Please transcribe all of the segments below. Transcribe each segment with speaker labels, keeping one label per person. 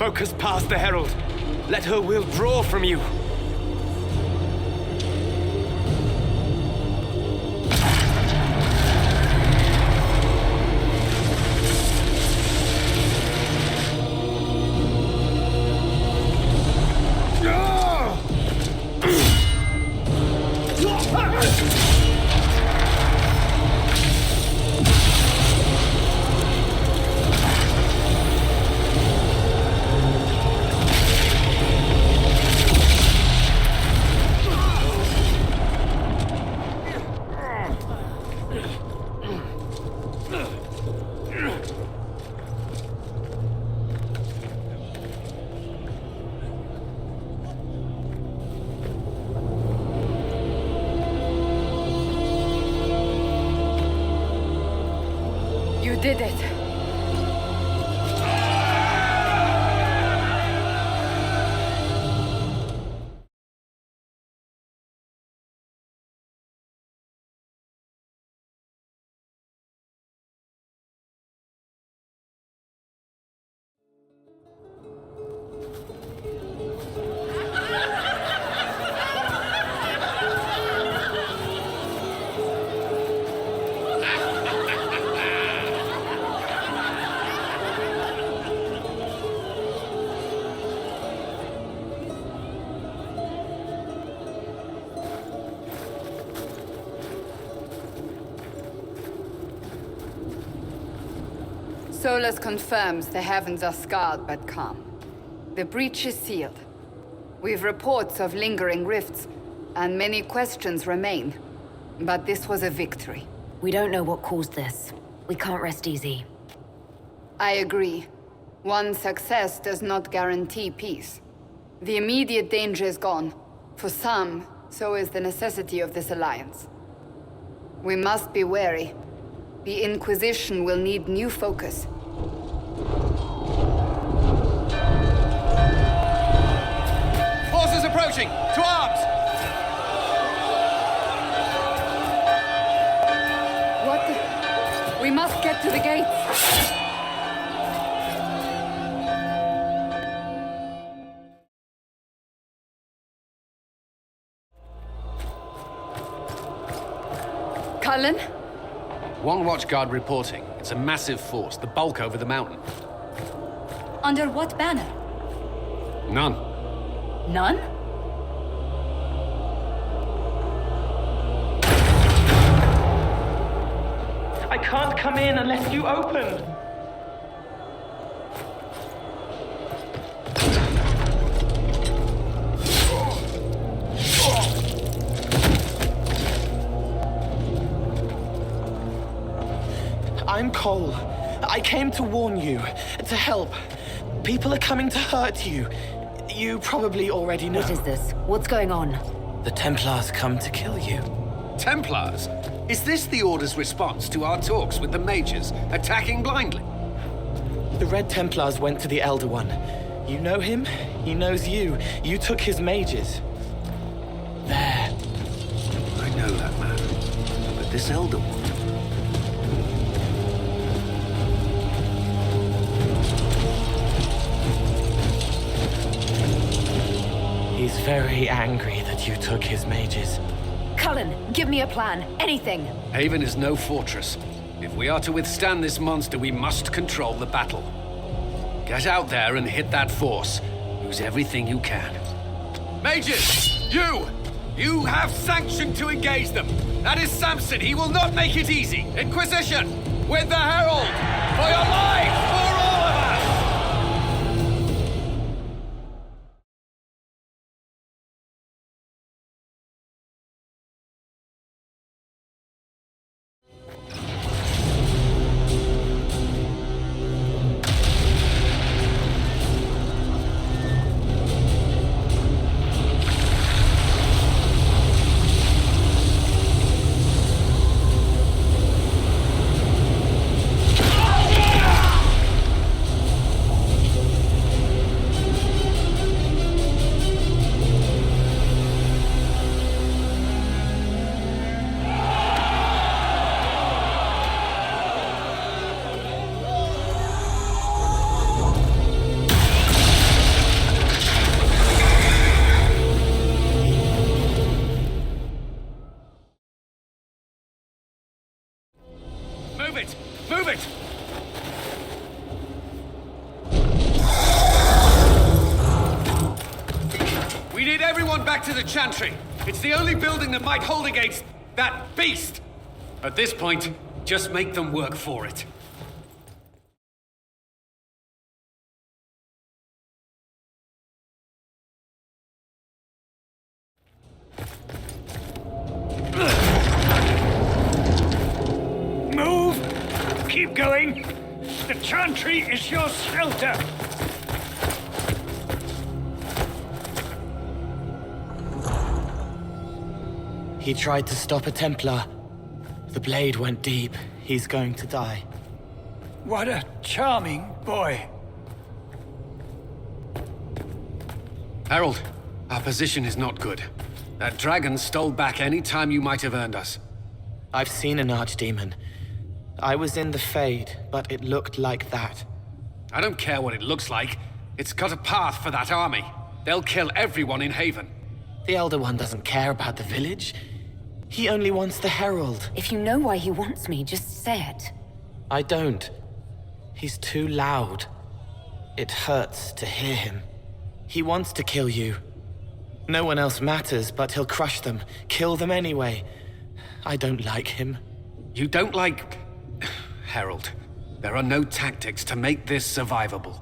Speaker 1: Focus past the Herald. Let her will draw from you.
Speaker 2: You did it. Solus confirms the heavens are scarred but calm. The breach is sealed. We've reports of lingering rifts, and many questions remain. But this was a victory.
Speaker 3: We don't know what caused this. We can't rest easy.
Speaker 2: I agree. One success does not guarantee peace. The immediate danger is gone. For some, so is the necessity of this alliance. We must be wary. The Inquisition will need new focus.
Speaker 1: Forces approaching! To arms!
Speaker 2: What the... We must get to the gates! Cullen?
Speaker 4: One watchguard reporting. It's a massive force, the bulk over the mountain.
Speaker 3: Under what banner?
Speaker 4: None.
Speaker 3: None?
Speaker 5: I can't come in unless you open. I'm Cole. I came to warn you, to help. People are coming to hurt you. You probably already know.
Speaker 3: What is this? What's going on?
Speaker 5: The Templars come to kill you.
Speaker 4: Templars? Is this the Order's response to our talks with the mages, attacking blindly?
Speaker 5: The Red Templars went to the Elder One. You know him, he knows you. You took his mages. There.
Speaker 4: I know that man. But this Elder One...
Speaker 5: He's very angry that you took his mages.
Speaker 3: Cullen, give me a plan. Anything.
Speaker 4: Haven is no fortress. If we are to withstand this monster, we must control the battle. Get out there and hit that force. Use everything you can. Mages! You! You have sanction to engage them. That is Samson. He will not make it easy. Inquisition! With the Herald! For your life! For all of us! Move it! Move it! We need everyone back to the Chantry. It's the only building that might hold against that beast. At this point, just make them work for it.
Speaker 6: Move! Keep going! The Chantry is your shelter!
Speaker 5: He tried to stop a Templar. The blade went deep. He's going to die.
Speaker 6: What a charming boy.
Speaker 4: Harold, our position is not good. That dragon stole back any time you might have earned us.
Speaker 5: I've seen an archdemon. I was in the Fade, but it looked like that.
Speaker 4: I don't care what it looks like. It's got a path for that army. They'll kill everyone in Haven.
Speaker 5: The Elder One doesn't care about the village. He only wants the Herald.
Speaker 3: If you know why he wants me, just say it.
Speaker 5: I don't. He's too loud. It hurts to hear him. He wants to kill you. No one else matters, but he'll crush them, kill them anyway. I don't like him.
Speaker 4: You don't like... Harold, there are no tactics to make this survivable.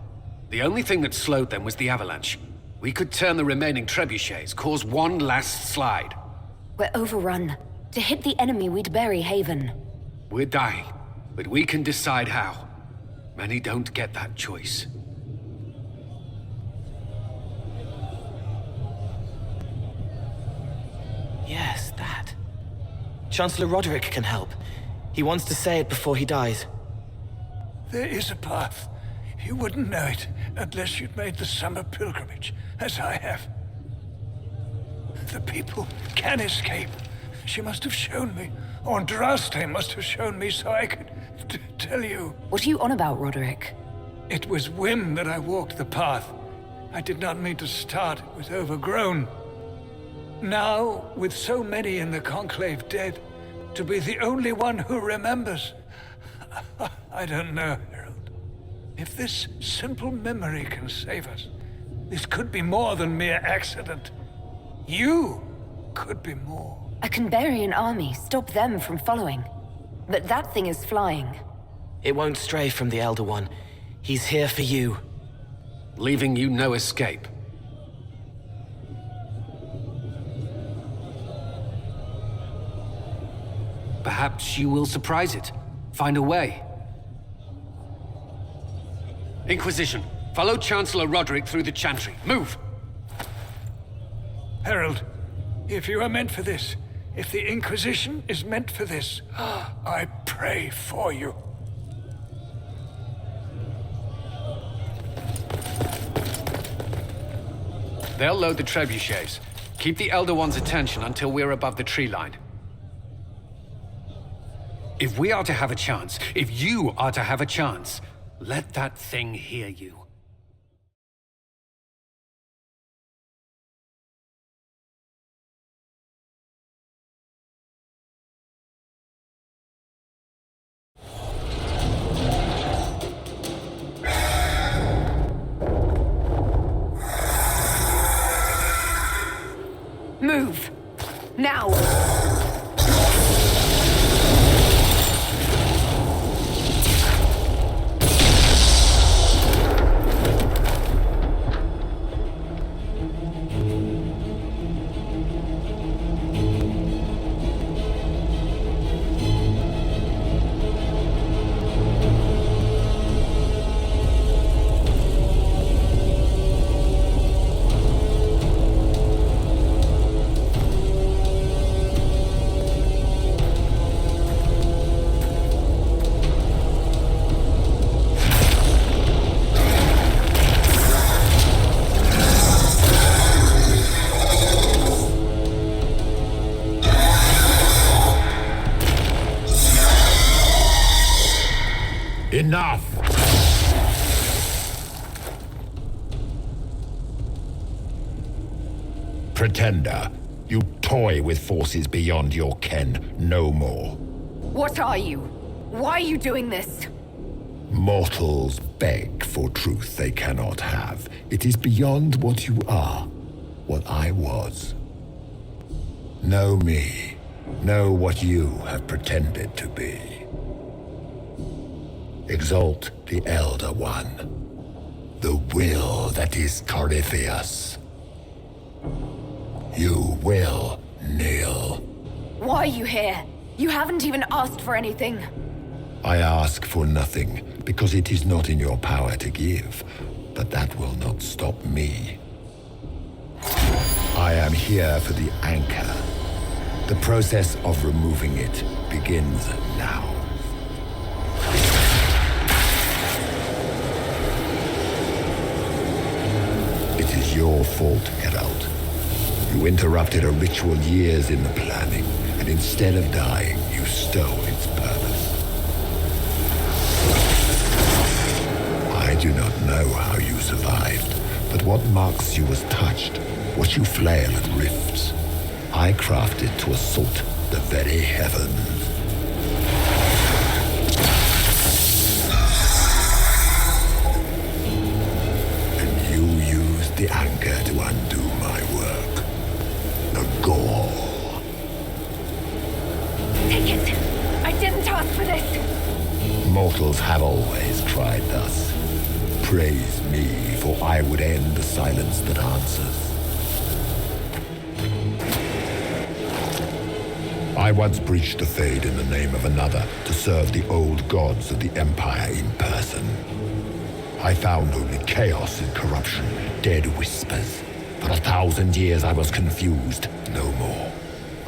Speaker 4: The only thing that slowed them was the avalanche. We could turn the remaining trebuchets, cause one last slide.
Speaker 3: We're overrun. To hit the enemy, we'd bury Haven.
Speaker 4: We're dying, but we can decide how. Many don't get that choice.
Speaker 5: Yes, that. Chancellor Roderick can help. He wants to say it before he dies.
Speaker 6: There is a path. You wouldn't know it unless you'd made the summer pilgrimage, as I have. The people can escape. She must have shown me, or Andraste must have shown me so I could tell you.
Speaker 3: What are you on about, Roderick?
Speaker 6: It was whim that I walked the path. I did not mean to start. It was overgrown. Now, with so many in the Conclave dead, to be the only one who remembers... I don't know, Harold. If this simple memory can save us, this could be more than mere accident. You could be more.
Speaker 3: I can bury an army, stop them from following. But that thing is flying.
Speaker 5: It won't stray from the Elder One. He's here for you.
Speaker 4: Leaving you no escape. Perhaps you will surprise it. Find a way. Inquisition, follow Chancellor Roderick through the Chantry. Move!
Speaker 6: Harold, if you are meant for this, if the Inquisition is meant for this, I pray for you.
Speaker 4: They'll load the trebuchets. Keep the Elder One's attention until we're above the tree line. If we are to have a chance, if you are to have a chance, let that thing hear you.
Speaker 3: Move! Now!
Speaker 7: Enough! Pretender, you toy with forces beyond your ken no more.
Speaker 3: What are you? Why are you doing this?
Speaker 7: Mortals beg for truth they cannot have. It is beyond what you are, what I was. Know me. Know what you have pretended to be. Exalt the Elder One. The will that is Corypheus. You will kneel.
Speaker 3: Why are you here? You haven't even asked for anything.
Speaker 7: I ask for nothing, because it is not in your power to give. But that will not stop me. I am here for the anchor. The process of removing it begins now. It is your fault, Geralt. You interrupted a ritual years in the planning, and instead of dying, you stole its purpose. I do not know how you survived, but what marks you as touched, what you flail at rifts, I crafted to assault the very heavens. And you used the anchor to undo my work. The gore.
Speaker 3: Take it! I didn't ask for this!
Speaker 7: Mortals have always cried thus. Praise me, for I would end the silence that answers. I once breached the Fade in the name of another to serve the old gods of the Empire in person. I found only chaos and corruption, dead whispers. For 1,000 years I was confused, no more.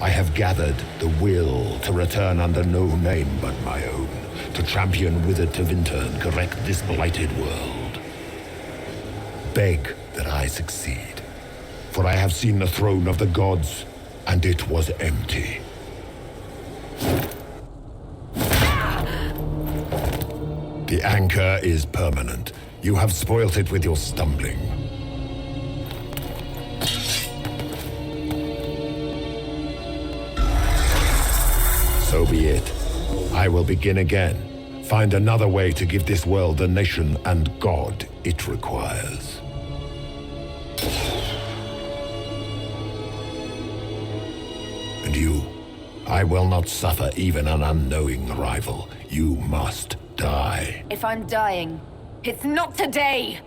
Speaker 7: I have gathered the will to return under no name but my own, to champion Wither to Winter and correct this blighted world. Beg that I succeed, for I have seen the throne of the gods, and it was empty. The anchor is permanent. You have spoilt it with your stumbling. So be it. I will begin again. Find another way to give this world the nation and God it requires. And you, I will not suffer even an unknowing rival. You must die.
Speaker 3: If I'm dying, it's not today!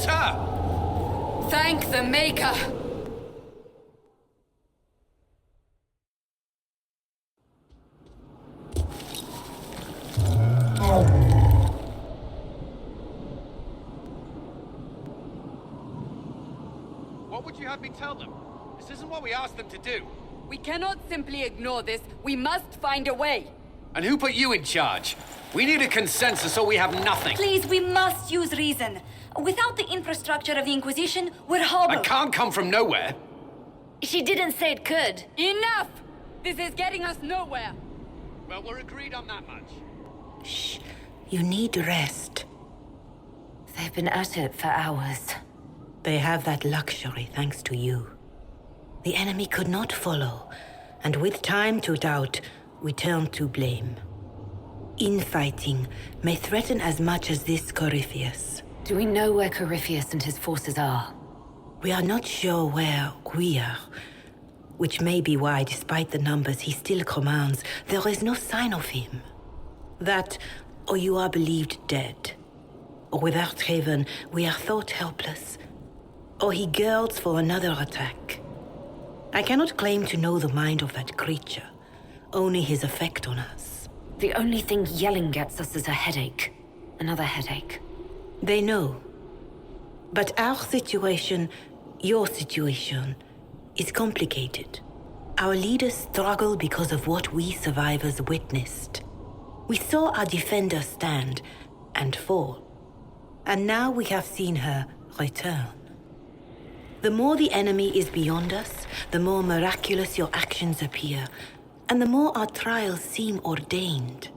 Speaker 4: It's her!
Speaker 2: Thank the Maker!
Speaker 4: What would you have me tell them? This isn't what we asked them to do.
Speaker 2: We cannot simply ignore this. We must find a way.
Speaker 4: And who put you in charge? We need a consensus or we have nothing.
Speaker 8: Please, we must use reason. Without the infrastructure of the Inquisition, we're hobbled.
Speaker 4: I can't come from nowhere.
Speaker 8: She didn't say it could.
Speaker 2: Enough! This is getting us nowhere.
Speaker 4: Well, we're agreed on that much.
Speaker 3: Shh. You need rest. They've been at it for hours. They have that luxury thanks to you. The enemy could not follow, and with time to doubt, we turn to blame. Infighting may threaten as much as this Corypheus.
Speaker 9: Do we know where Corypheus and his forces are?
Speaker 3: We are not sure where we are, which may be why, despite the numbers he still commands, there is no sign of him. That, or you are believed dead. Or without Haven, we are thought helpless. Or he girds for another attack. I cannot claim to know the mind of that creature, only his effect on us.
Speaker 9: The only thing yelling gets us is a headache. Another headache.
Speaker 3: They know. But our situation, your situation, is complicated. Our leaders struggle because of what we survivors witnessed. We saw our defender stand and fall. And now we have seen her return. The more the enemy is beyond us, the more miraculous your actions appear, and the more our trials seem ordained.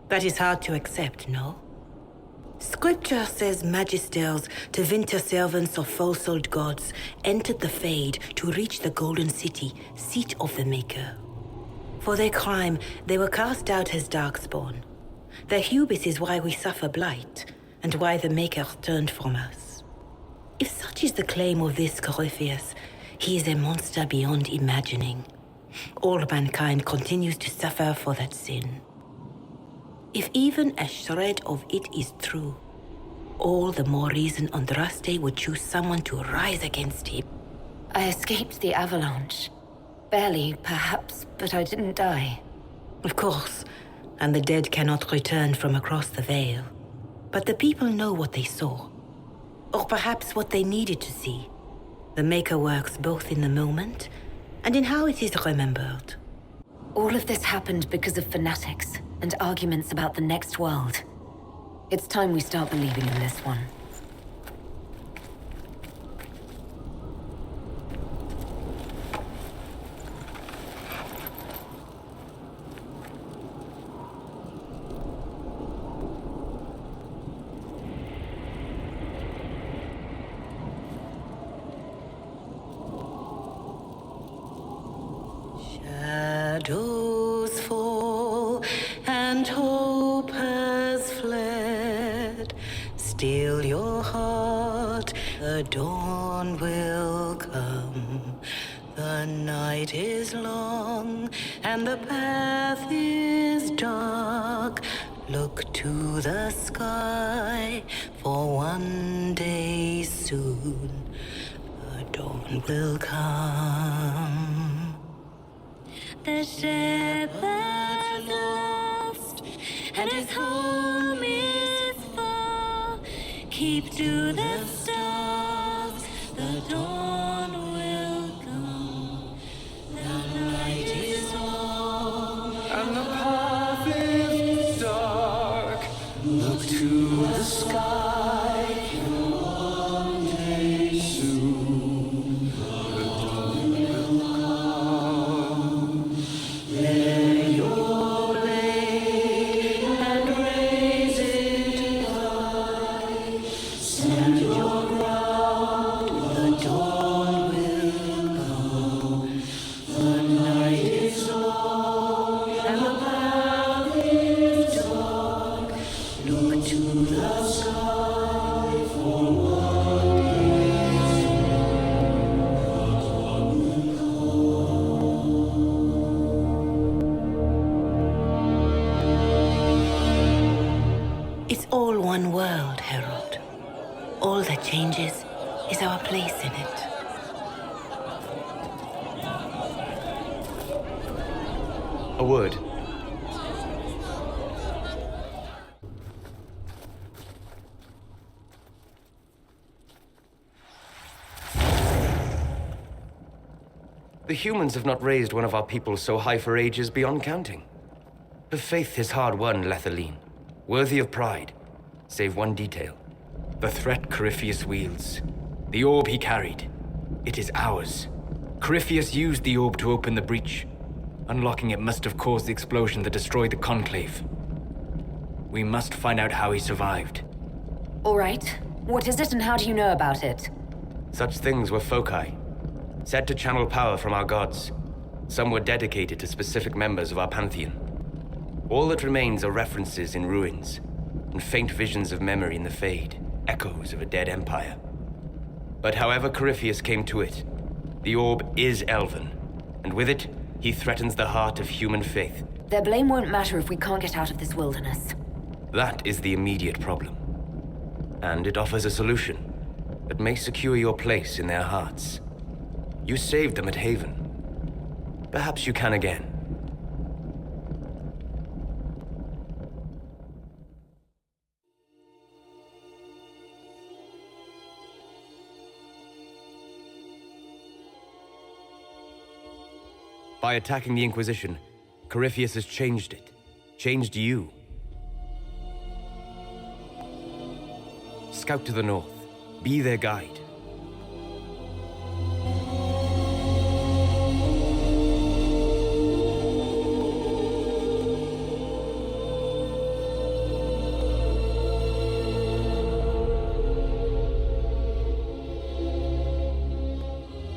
Speaker 3: That is hard to accept, no? Scripture says magisters to winter servants of false-old gods entered the Fade to reach the Golden City, seat of the Maker. For their crime, they were cast out as Darkspawn. Their hubris is why we suffer blight, and why the Maker turned from us. If such is the claim of this Corypheus, he is a monster beyond imagining. All mankind continues to suffer for that sin. If even a shred of it is true, all the more reason Andraste would choose someone to rise against him.
Speaker 9: I escaped the avalanche. Barely, perhaps, but I didn't die.
Speaker 3: Of course, and the dead cannot return from across the veil. But the people know what they saw. Or perhaps what they needed to see. The Maker works both in the moment and in how it is remembered.
Speaker 9: All of this happened because of fanatics and arguments about the next world. It's time we start believing in this one.
Speaker 3: Shadows fall and hope has fled. Still your heart, the dawn will come. The night is long and the path is dark. Look to the sky, for one day soon the dawn will come. The shepherd's lost, and his home is far. Keep to the stars, the dawn will come. The night is long,
Speaker 6: And the path is dark. Look to the sky. One day soon, the dawn will come.
Speaker 3: Lay your blade and raise it high. Stand your ground, the dawn will come. The night is long and the path is dark. Look to the sky for one day It's all one world, Herald. All that changes is our place in it.
Speaker 1: A word. The humans have not raised one of our people so high for ages beyond counting. Her faith is hard-won, Lavellan, worthy of pride, save one detail. The threat Corypheus wields. The orb he carried. It is ours. Corypheus used the orb to open the breach. Unlocking it must have caused the explosion that destroyed the Conclave. We must find out how he survived.
Speaker 9: All right. What is it and how do you know about it?
Speaker 1: Such things were foci, said to channel power from our gods. Some were dedicated to specific members of our pantheon. All that remains are references in ruins, and faint visions of memory in the Fade, echoes of a dead empire. But however Corypheus came to it, the orb is elven, and with it, he threatens the heart of human faith.
Speaker 9: Their blame won't matter if we can't get out of this wilderness.
Speaker 1: That is the immediate problem. And it offers a solution that may secure your place in their hearts. You saved them at Haven. Perhaps you can again. By attacking the Inquisition, Corypheus has changed it. Changed you. Scout to the north. Be their guide.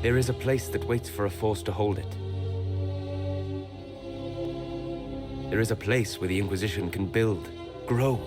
Speaker 1: There is a place that waits for a force to hold it. There is a place where the Inquisition can build, grow.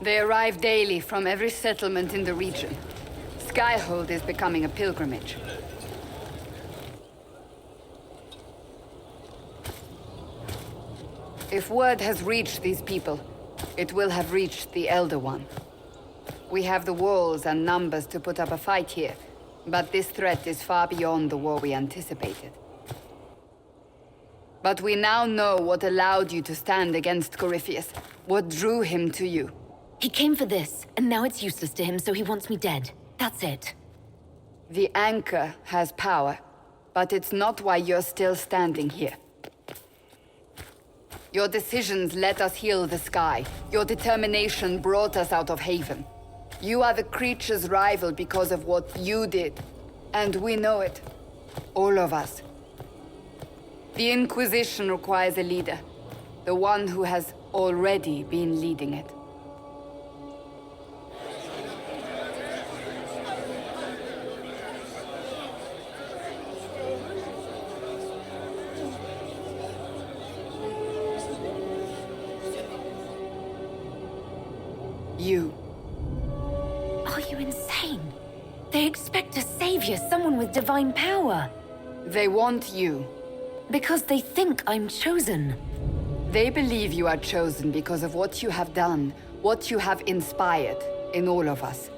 Speaker 2: They arrive daily from every settlement in the region. Skyhold is becoming a pilgrimage. If word has reached these people, it will have reached the Elder One. We have the walls and numbers to put up a fight here, but this threat is far beyond the war we anticipated. But we now know what allowed you to stand against Corypheus, what drew him to you.
Speaker 9: He came for this, and now it's useless to him, so he wants me dead. That's it.
Speaker 2: The Anchor has power, but it's not why you're still standing here. Your decisions let us heal the sky. Your determination brought us out of Haven. You are the creature's rival because of what you did. And we know it. All of us. The Inquisition requires a leader. The one who has already been leading it. You.
Speaker 9: you insane? They expect a savior, someone with divine power.
Speaker 2: They want you.
Speaker 9: Because they think I'm chosen.
Speaker 2: They believe you are chosen because of what you have done, what you have inspired in all of us.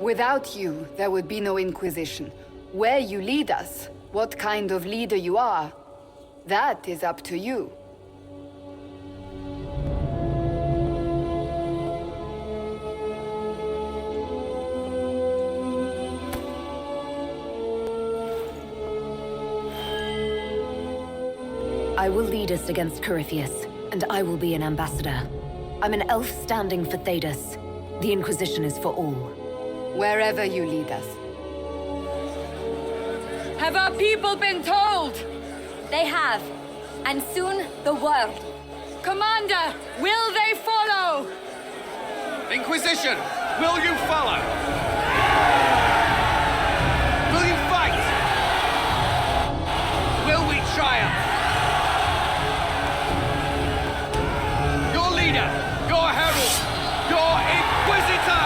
Speaker 2: Without you, there would be no Inquisition. Where you lead us, what kind of leader you are, that is up to you.
Speaker 9: I will lead us against Corypheus, and I will be an ambassador. I'm an elf standing for Thedas. The Inquisition is for all.
Speaker 2: Wherever you lead us.
Speaker 8: Have our people been told? They have. And soon, the world. Commander, will they follow?
Speaker 4: Inquisition, will you follow? Will you fight? Will we triumph? Your leader, your herald, your Inquisitor!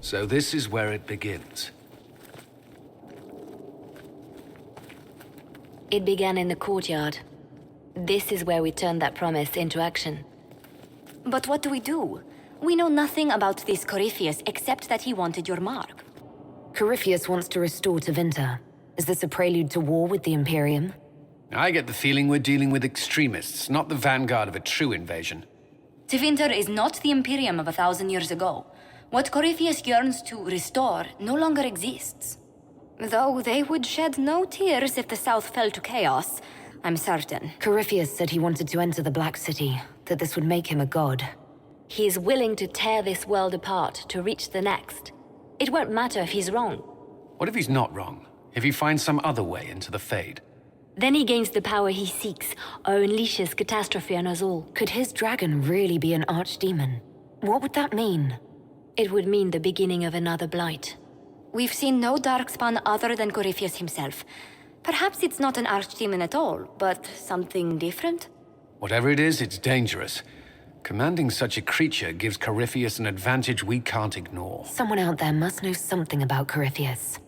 Speaker 4: So this is where it begins.
Speaker 10: It began in the courtyard. This is where we turned that promise into action.
Speaker 8: But what do we do? We know nothing about this Corypheus except that he wanted your mark.
Speaker 9: Corypheus wants to restore Tevinter. Is this a prelude to war with the Imperium?
Speaker 4: I get the feeling we're dealing with extremists, not the vanguard of a true invasion.
Speaker 8: Tevinter is not the Imperium of 1,000 years ago. What Corypheus yearns to restore no longer exists. Though they would shed no tears if the South fell to chaos, I'm certain.
Speaker 9: Corypheus said he wanted to enter the Black City, that this would make him a god.
Speaker 10: He is willing to tear this world apart to reach the next. It won't matter if he's wrong.
Speaker 4: What if he's not wrong? If he finds some other way into the Fade?
Speaker 10: Then he gains the power he seeks, or unleashes catastrophe on us all.
Speaker 9: Could his dragon really be an archdemon? What would that mean?
Speaker 10: It would mean the beginning of another blight.
Speaker 8: We've seen no darkspawn other than Corypheus himself. Perhaps it's not an archdemon at all, but something different?
Speaker 4: Whatever it is, it's dangerous. Commanding such a creature gives Corypheus an advantage we can't ignore.
Speaker 9: Someone out there must know something about Corypheus.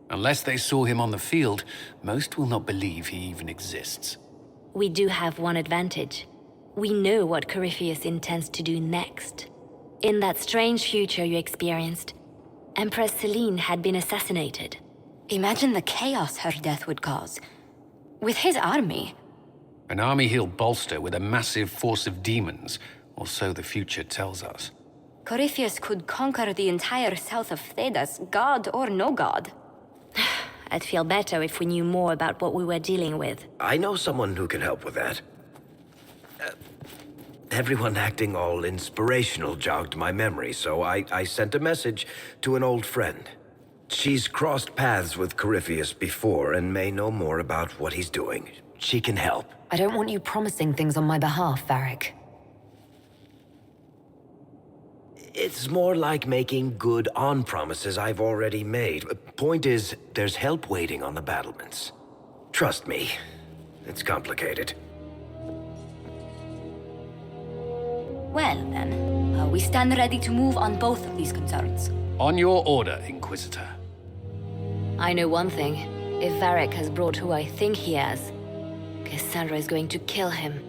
Speaker 4: Unless they saw him on the field, most will not believe he even exists.
Speaker 10: We do have one advantage. We know what Corypheus intends to do next. In that strange future you experienced, Empress Celine had been assassinated.
Speaker 8: Imagine the chaos her death would cause. With his army.
Speaker 4: An army he'll bolster with a massive force of demons, or so the future tells us.
Speaker 8: Corypheus could conquer the entire south of Thedas, god or no god.
Speaker 10: I'd feel better if we knew more about what we were dealing with.
Speaker 11: I know someone who can help with that. Everyone acting all inspirational jogged my memory, so I sent a message to an old friend. She's crossed paths with Corypheus before and may know more about what he's doing. She can help.
Speaker 9: I don't want you promising things on my behalf, Varric.
Speaker 11: It's more like making good on promises I've already made. Point is, there's help waiting on the battlements. Trust me, it's complicated.
Speaker 8: Well, then, we stand ready to move on both of these concerns.
Speaker 4: On your order, Inquisitor.
Speaker 10: I know one thing. If Varric has brought who I think he has, Cassandra is going to kill him.